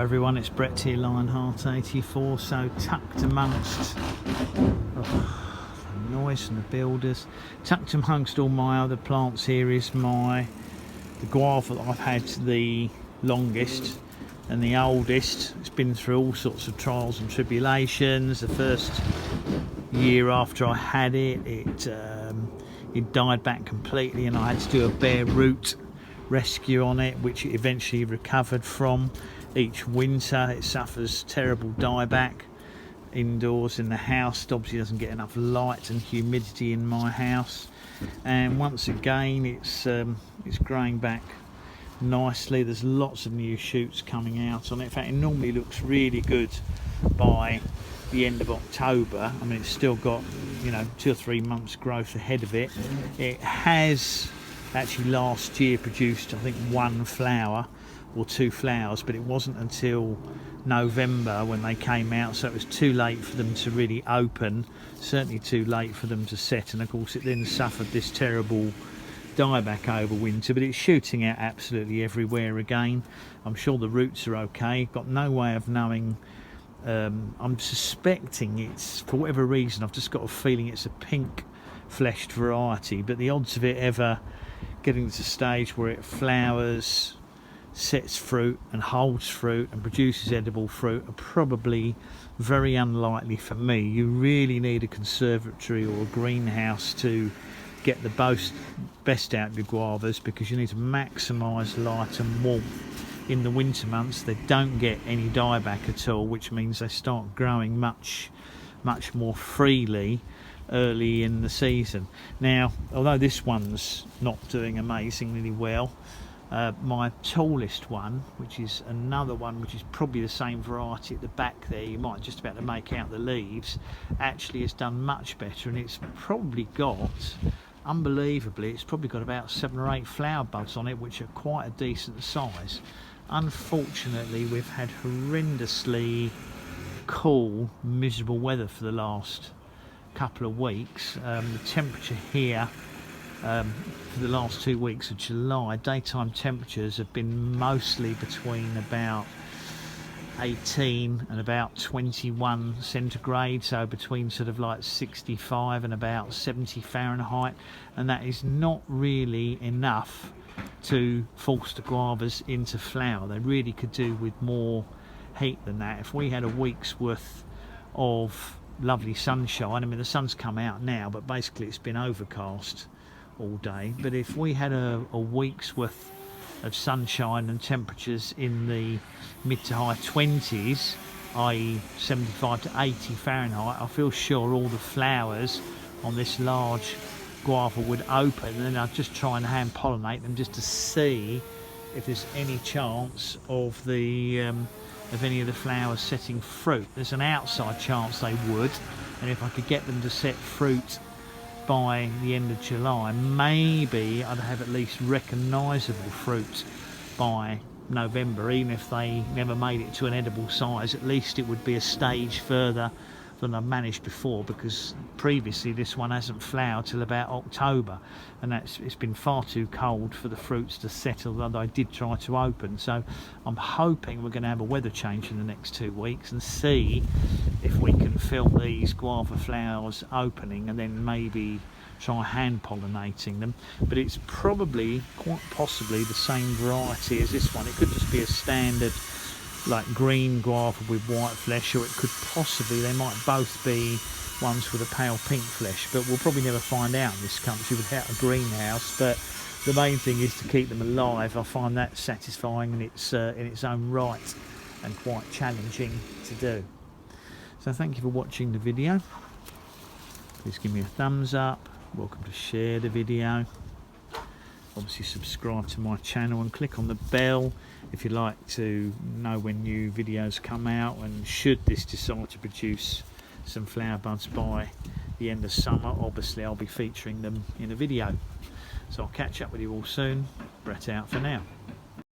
everyone, it's Brett here, Lionheart84. So tucked amongst the noise and the builders, tucked amongst all my other plants here is the guava that I've had the longest and the oldest. It's been through all sorts of trials and tribulations. The first year after I had it died back completely, and I had to do a bare root rescue on it, which it eventually recovered from. Each winter it suffers terrible dieback indoors in the house. It obviously doesn't get enough light and humidity in my house, and once again it's growing back nicely. There's lots of new shoots coming out on it. In fact, it normally looks really good by the end of October. I mean, it's still got 2 or 3 months growth ahead of it. It has actually last year produced, I think, 1 flower or 2 flowers, but it wasn't until November when they came out, so it was too late for them to really open, certainly too late for them to set, and of course it then suffered this terrible dieback over winter. But it's shooting out absolutely everywhere again. I'm sure the roots are okay. Got no way of knowing. I'm suspecting it's, for whatever reason, I've just got a feeling it's a pink fleshed variety, but the odds of it ever getting to the stage where it flowers, sets fruit and holds fruit and produces edible fruit are probably very unlikely for me. You really need a conservatory or a greenhouse to get the best out of your guavas, because you need to maximise light and warmth. In the winter months they don't get any dieback at all, which means they start growing much more freely early in the season. Now, although this one's not doing amazingly well, my tallest one, which is another one which is probably the same variety at the back there, you might just about to make out the leaves, actually has done much better, and it's probably got, unbelievably, it's probably got about 7 or 8 flower buds on it, which are quite a decent size. Unfortunately, we've had horrendously cool, miserable weather for the last couple of weeks. The temperature here for the last 2 weeks of July, daytime temperatures have been mostly between about 18 and about 21 centigrade, so between sort of like 65 and about 70 Fahrenheit, and that is not really enough to force the guavas into flower. They really could do with more heat than that. If we had a week's worth of lovely sunshine, I mean, the sun's come out now, but basically it's been overcast all day, but if we had a week's worth of sunshine and temperatures in the mid to high 20s, i.e. 75 to 80 Fahrenheit, I feel sure all the flowers on this large guava would open, and then I'd just try and hand pollinate them just to see if there's any chance of any of the flowers setting fruit. There's an outside chance they would, and if I could get them to set fruit by the end of July, maybe I'd have at least recognisable fruit by November. Even if they never made it to an edible size, at least it would be a stage further than I've managed before, because previously this one hasn't flowered till about October, and it's been far too cold for the fruits to settle, although I did try to open. So I'm hoping we're going to have a weather change in the next 2 weeks and see if we can film these guava flowers opening, and then maybe try hand pollinating them. But it's probably quite possibly the same variety as this one. It could just be a standard like green guava with white flesh, or it could possibly, they might both be ones with a pale pink flesh, but we'll probably never find out in this country without a greenhouse. But the main thing is to keep them alive. I find that satisfying in its own right, and quite challenging to do. So thank you for watching the video. Please give me a thumbs up. Welcome to share the video. Obviously subscribe to my channel and click on the bell if you'd like to know when new videos come out, and should this decide to produce some flower buds by the end of summer, obviously I'll be featuring them in a video. So I'll catch up with you all soon. Brett out for now.